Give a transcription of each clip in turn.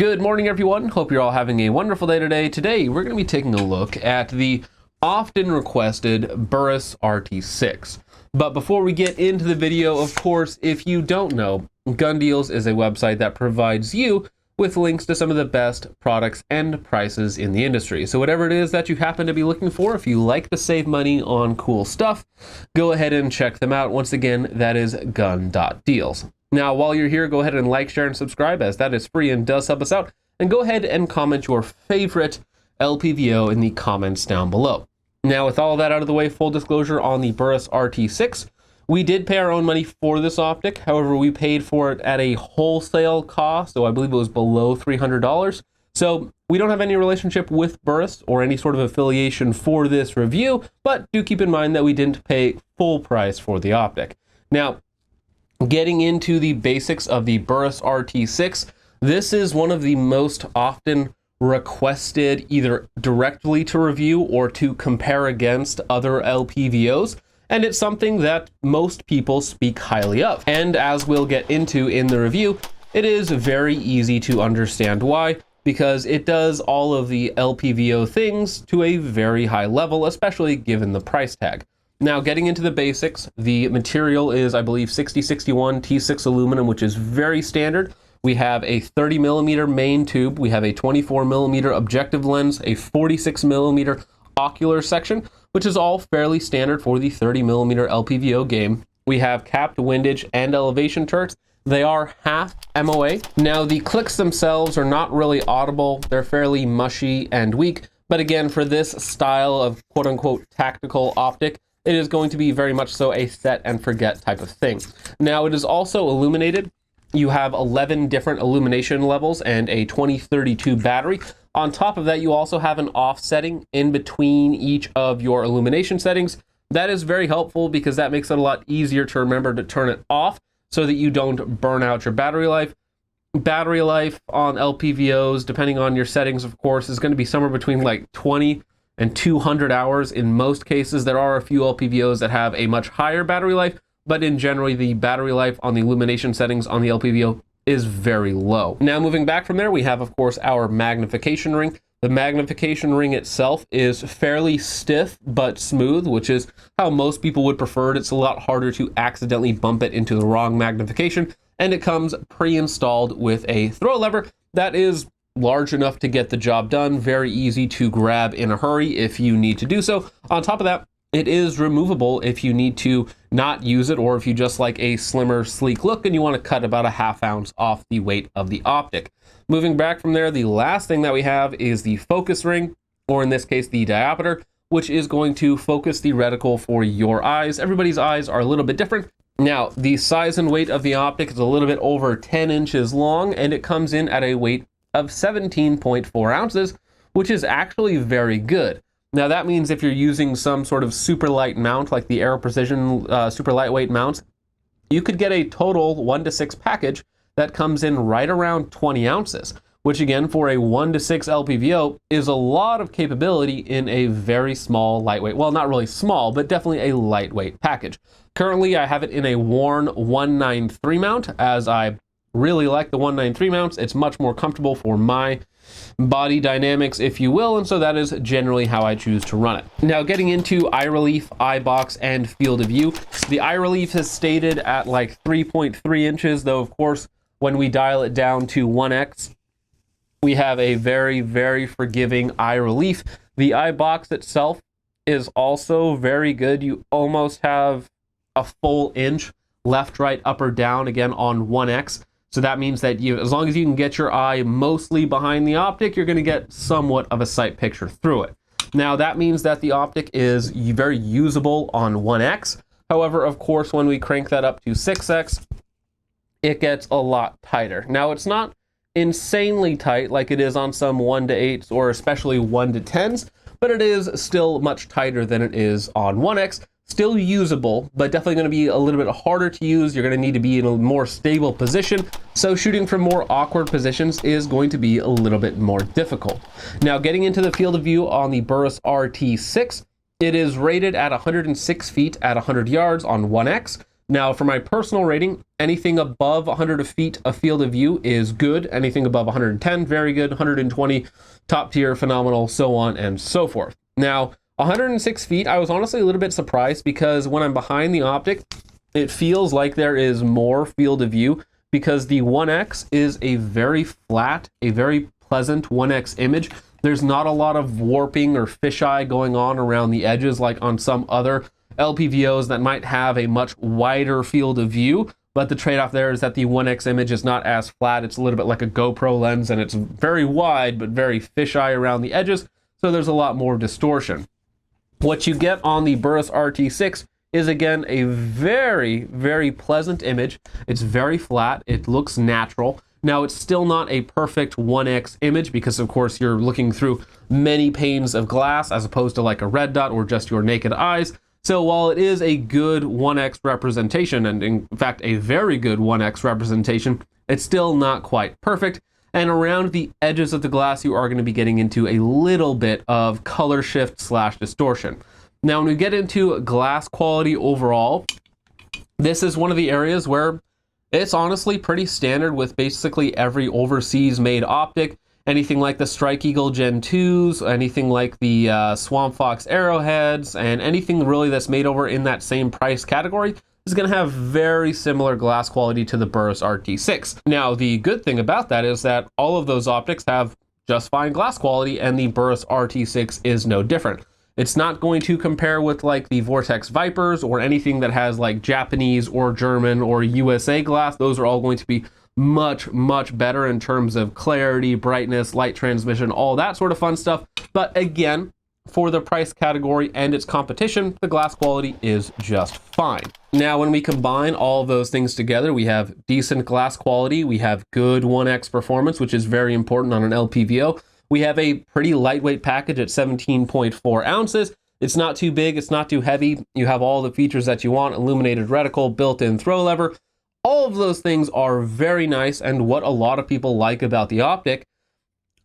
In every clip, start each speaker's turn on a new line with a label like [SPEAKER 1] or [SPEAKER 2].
[SPEAKER 1] Good morning, everyone. Hope you're all having a wonderful day today. Today, we're going to be taking a look at the often requested Burris RT6. But before we get into the video, of course, if you don't know, Gun Deals is a website that provides you with links to some of the best products and prices in the industry. So whatever it is that you happen to be looking for, if you like to save money on cool stuff, go ahead and check them out. Once again, that is gun.deals. Now, while you're here, go ahead and like, share, and subscribe, as that is free and does help us out. And go ahead and comment your favorite LPVO in the comments down below. Now, with all that out of the way, full disclosure on the Burris RT6, we did pay our own money for this optic. However, we paid for it at a wholesale cost, so I believe it was below $300. So we don't have any relationship with Burris or any sort of affiliation for this review, but do keep in mind that we didn't pay full price for the optic. Now, getting into the basics of the Burris RT6, this is one of the most often requested either directly to review or to compare against other LPVOs. And it's something that most people speak highly of. And as we'll get into in the review, it is very easy to understand why, because it does all of the LPVO things to a very high level, especially given the price tag. Now, getting into the basics, the material is, I believe, 6061 T6 aluminum, which is very standard. We have a 30mm main tube, we have a 24mm objective lens, a 46mm ocular section, which is all fairly standard for the 30mm LPVO game. We have capped windage and elevation turrets. They are half MOA. Now, the clicks themselves are not really audible. They're fairly mushy and weak. But again, for this style of quote-unquote tactical optic, it is going to be very much so a set and forget type of thing. Now, it is also illuminated. You have 11 different illumination levels and a 2032 battery. On top of that, you also have an offsetting in between each of your illumination settings. That is very helpful because that makes it a lot easier to remember to turn it off so that you don't burn out your battery life. Battery life on LPVOs, depending on your settings, of course, is going to be somewhere between like 20 and 200 hours in most cases. There are a few LPVOs that have a much higher battery life, but in general, the battery life on the illumination settings on the LPVO is very low. Now, moving back from there, we have, of course, our magnification ring. The magnification ring itself is fairly stiff but smooth, which is how most people would prefer it. It's a lot harder to accidentally bump it into the wrong magnification, and it comes pre-installed with a throw lever that is large enough to get the job done, very easy to grab in a hurry if you need to do so. On top of that, it is removable if you need to not use it, or if you just like a slimmer, sleek look and you want to cut about a ½ ounce off the weight of the optic. Moving back from there, the last thing that we have is the focus ring, or in this case, the diopter, which is going to focus the reticle for your eyes. Everybody's eyes are a little bit different. Now, the size and weight of the optic is a little bit over 10 inches long, and it comes in at a weight of 17.4 ounces, which is actually very good. Now, that means if you're using some sort of super light mount, like the Aero Precision super lightweight mounts, you could get a total 1-to-6 package that comes in right around 20 ounces, which again, for a 1-to-6 LPVO, is a lot of capability in a very small, lightweight, well, not really small, but definitely a lightweight package. Currently, I have it in a worn 193 mount, as I really like the 193 mounts. It's much more comfortable for my body dynamics, if you will, and so that is generally how I choose to run it. Now, getting into eye relief, eye box, and field of view, the eye relief is stated at like 3.3 inches, though of course when we dial it down to 1x, we have a very, very forgiving eye relief. The eye box itself is also very good. You almost have a full inch left, right, up, or down, again on 1x. So that means that as long as you can get your eye mostly behind the optic, you're going to get somewhat of a sight picture through it. Now, that means that the optic is very usable on 1x. However, of course, when we crank that up to 6x, it gets a lot tighter. Now, it's not insanely tight like it is on some 1-to-8s or especially 1-to-10s, but it is still much tighter than it is on 1x. Still usable, but definitely going to be a little bit harder to use. You're going to need to be in a more stable position, so shooting from more awkward positions is going to be a little bit more difficult. Now, getting into the field of view on the Burris RT6, it is rated at 106 feet at 100 yards on 1x. Now, for my personal rating, anything above 100 feet of field of view is good. Anything above 110, very good. 120, top tier, phenomenal, so on and so forth. Now, 106 feet, I was honestly a little bit surprised because when I'm behind the optic, it feels like there is more field of view because the 1X is a very flat, a very pleasant 1X image. There's not a lot of warping or fisheye going on around the edges like on some other LPVOs that might have a much wider field of view, but the trade-off there is that the 1X image is not as flat. It's a little bit like a GoPro lens, and it's very wide but very fisheye around the edges, so there's a lot more distortion. What you get on the Burris RT6 is, again, a very, very pleasant image. It's very flat. It looks natural. Now, it's still not a perfect 1X image because, of course, you're looking through many panes of glass as opposed to like a red dot or just your naked eyes. So while it is a good 1X representation, and in fact, a very good 1X representation, it's still not quite perfect. And around the edges of the glass, you are going to be getting into a little bit of color shift / distortion. Now, when we get into glass quality overall, this is one of the areas where it's honestly pretty standard with basically every overseas made optic. Anything like the Strike Eagle Gen 2s, anything like the Swamp Fox Arrowheads, and anything really that's made over in that same price category is going to have very similar glass quality to the Burris RT6. Now, the good thing about that is that all of those optics have just fine glass quality, and the Burris RT6 is no different. It's not going to compare with like the Vortex Vipers or anything that has like Japanese or German or USA glass. Those are all going to be much, much better in terms of clarity, brightness, light transmission, all that sort of fun stuff. But again, for the price category and its competition, the glass quality is just fine. Now, when we combine all of those things together, we have decent glass quality, we have good 1X performance, which is very important on an LPVO. We have a pretty lightweight package at 17.4 ounces. It's not too big, it's not too heavy. You have all the features that you want, illuminated reticle, built-in throw lever. All of those things are very nice and what a lot of people like about the optic.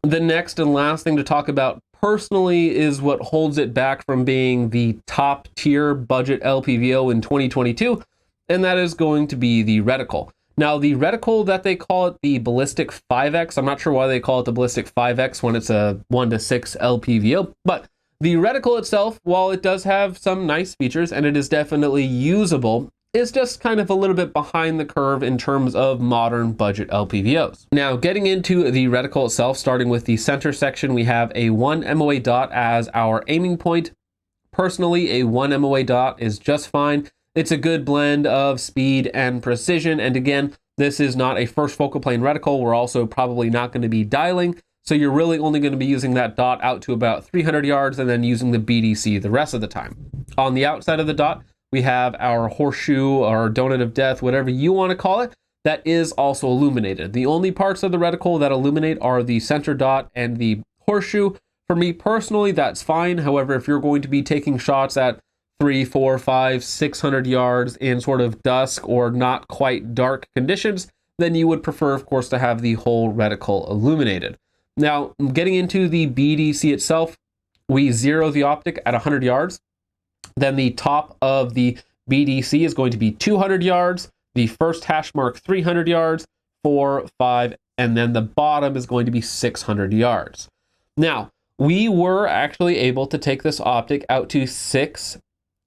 [SPEAKER 1] The next and last thing to talk about personally is what holds it back from being the top tier budget LPVO in 2022, and that is going to be the reticle. Now, the reticle that they call it the Ballistic 5X, I'm not sure why they call it the Ballistic 5X when it's a 1:6 LPVO, but the reticle itself, while it does have some nice features and it is definitely usable, is just kind of a little bit behind the curve in terms of modern budget LPVOs. Now, getting into the reticle itself, starting with the center section, we have a 1 MOA dot as our aiming point. Personally, a 1 MOA dot is just fine. It's a good blend of speed and precision. And again, this is not a first focal plane reticle. We're also probably not going to be dialing. So you're really only going to be using that dot out to about 300 yards and then using the BDC the rest of the time. On the outside of the dot, we have our horseshoe or donut of death, whatever you want to call it, that is also illuminated. The only parts of the reticle that illuminate are the center dot and the horseshoe. For me personally, that's fine. However, if you're going to be taking shots at 300, 400, 500, 600 yards in sort of dusk or not quite dark conditions, then you would prefer, of course, to have the whole reticle illuminated. Now, getting into the BDC itself, we zero the optic at 100 yards. Then the top of the BDC is going to be 200 yards, the first hash mark 300 yards, 4, 5, and then the bottom is going to be 600 yards. Now, we were actually able to take this optic out to 600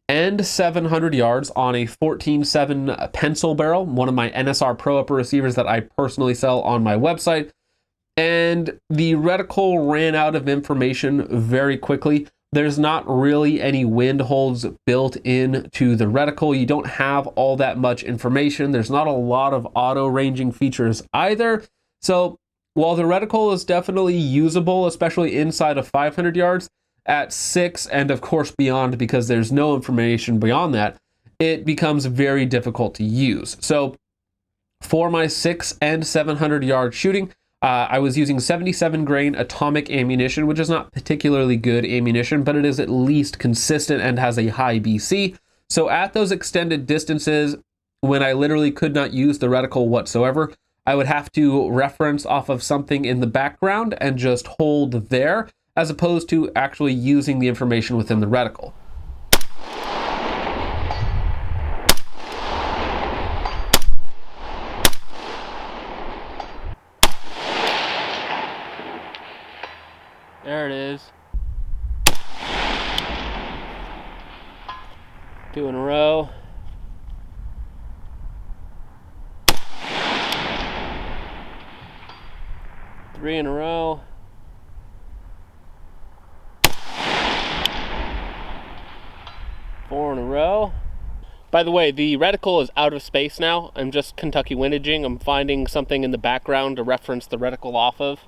[SPEAKER 1] and 700 yards on a 14.7 pencil barrel, one of my NSR Pro upper receivers that I personally sell on my website. And the reticle ran out of information very quickly. There's not really any wind holds built into the reticle. You don't have all that much information. There's not a lot of auto ranging features either. So while the reticle is definitely usable, especially inside of 500 yards, at 6 and of course beyond, because there's no information beyond that, it becomes very difficult to use. So for my 600 and 700 yard shooting, I was using 77 grain atomic ammunition, which is not particularly good ammunition, but it is at least consistent and has a high BC. So at those extended distances, when I literally could not use the reticle whatsoever, I would have to reference off of something in the background and just hold there, as opposed to actually using the information within the reticle. There it is. 2 in a row. Three in a row. 4 in a row. By the way, the reticle is out of space now. I'm just Kentucky windaging. I'm finding something in the background to reference the reticle off of.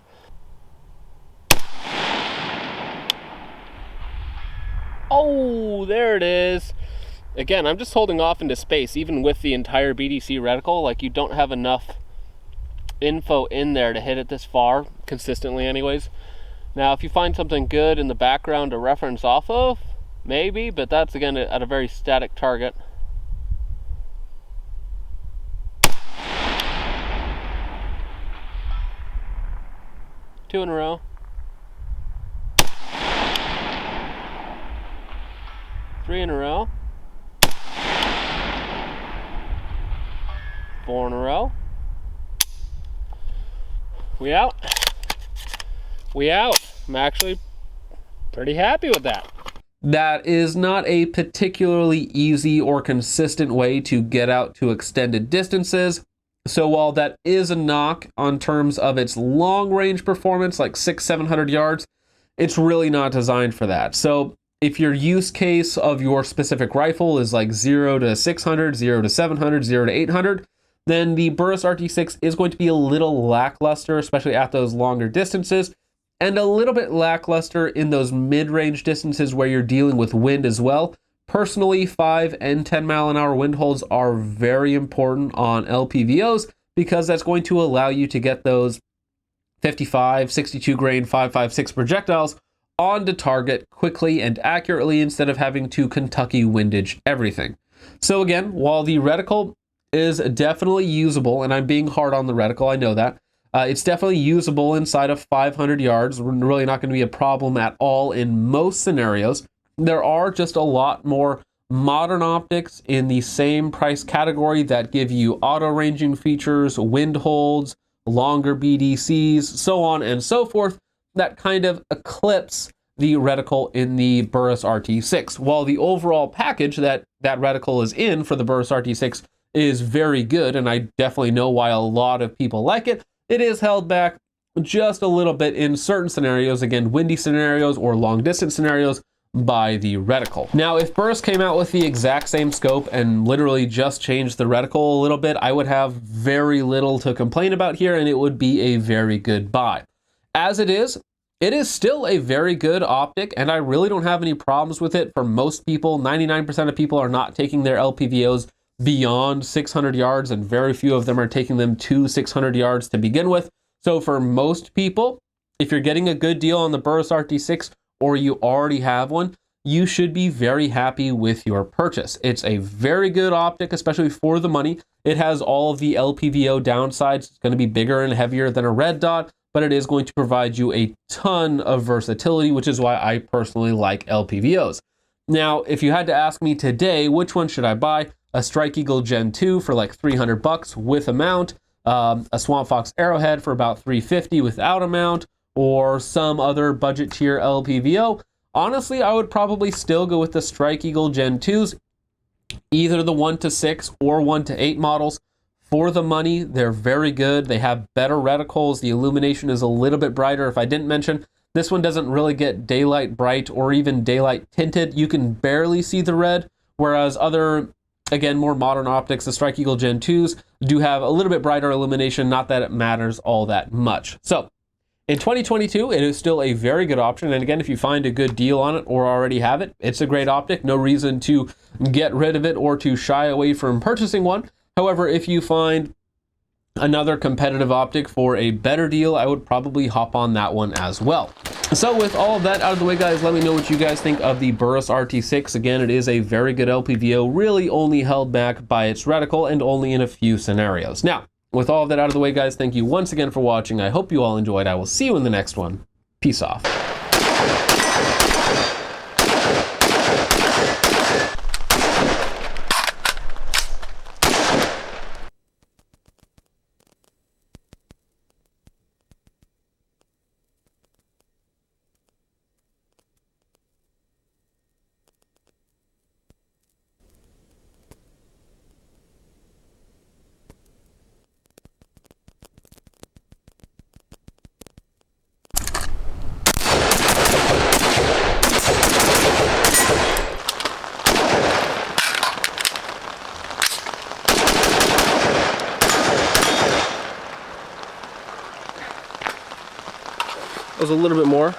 [SPEAKER 1] Oh, there it is. Again, I'm just holding off into space, even with the entire BDC reticle. Like, you don't have enough info in there to hit it this far, consistently anyways. Now, if you find something good in the background to reference off of, maybe, but that's, again, at a very static target. Two in a row. 3 in a row. 4 in a row. We out. We out. I'm actually pretty happy with that. That is not a particularly easy or consistent way to get out to extended distances. So while that is a knock on terms of its long range performance, like 600-700 yards, it's really not designed for that. So if your use case of your specific rifle is like 0 to 600, 0 to 700, 0 to 800, then the Burris RT6 is going to be a little lackluster, especially at those longer distances, and a little bit lackluster in those mid-range distances where you're dealing with wind as well. Personally, 5 and 10 mile an hour wind holds are very important on LPVOs because that's going to allow you to get those 55, 62 grain 5.56 projectiles onto target quickly and accurately instead of having to Kentucky windage everything. So again, while the reticle is definitely usable, and I'm being hard on the reticle, I know that, it's definitely usable inside of 500 yards. We're really not going to be a problem at all in most scenarios. There are just a lot more modern optics in the same price category that give you auto ranging features, wind holds, longer BDCs, so on and so forth, that kind of eclipse the reticle in the Burris RT6. While the overall package that reticle is in for the Burris RT6 is very good, and I definitely know why a lot of people like it, it is held back just a little bit in certain scenarios, again, windy scenarios or long distance scenarios, by the reticle. Now, if Burris came out with the exact same scope and literally just changed the reticle a little bit, I would have very little to complain about here, and it would be a very good buy. As it is still a very good optic, and I really don't have any problems with it. For most people, 99% of people are not taking their LPVOs beyond 600 yards, and very few of them are taking them to 600 yards to begin with. So for most people, if you're getting a good deal on the Burris RT6 or you already have one, you should be very happy with your purchase. It's a very good optic, especially for the money. It has all of the LPVO downsides. It's going to be bigger and heavier than a red dot, but it is going to provide you a ton of versatility, which is why I personally like LPVOs. Now, if you had to ask me today, which one should I buy? A Strike Eagle Gen 2 for like $300 with a mount, a Swamp Fox Arrowhead for about $350 without a mount, or some other budget tier LPVO. Honestly, I would probably still go with the Strike Eagle Gen 2s, either the 1-6 or 1-8 models. For the money, they're very good. They have better reticles. The illumination is a little bit brighter. If I didn't mention, this one doesn't really get daylight bright or even daylight tinted. You can barely see the red, whereas other, again, more modern optics, the Strike Eagle Gen 2s, do have a little bit brighter illumination, not that it matters all that much. So in 2022, it is still a very good option. And again, if you find a good deal on it or already have it, it's a great optic. No reason to get rid of it or to shy away from purchasing one. However, if you find another competitive optic for a better deal, I would probably hop on that one as well. So with all of that out of the way, guys, let me know what you guys think of the Burris RT6. Again, it is a very good LPVO, really only held back by its reticle and only in a few scenarios. Now, with all of that out of the way, guys, thank you once again for watching. I hope you all enjoyed. I will see you in the next one. Peace off. was a little bit more.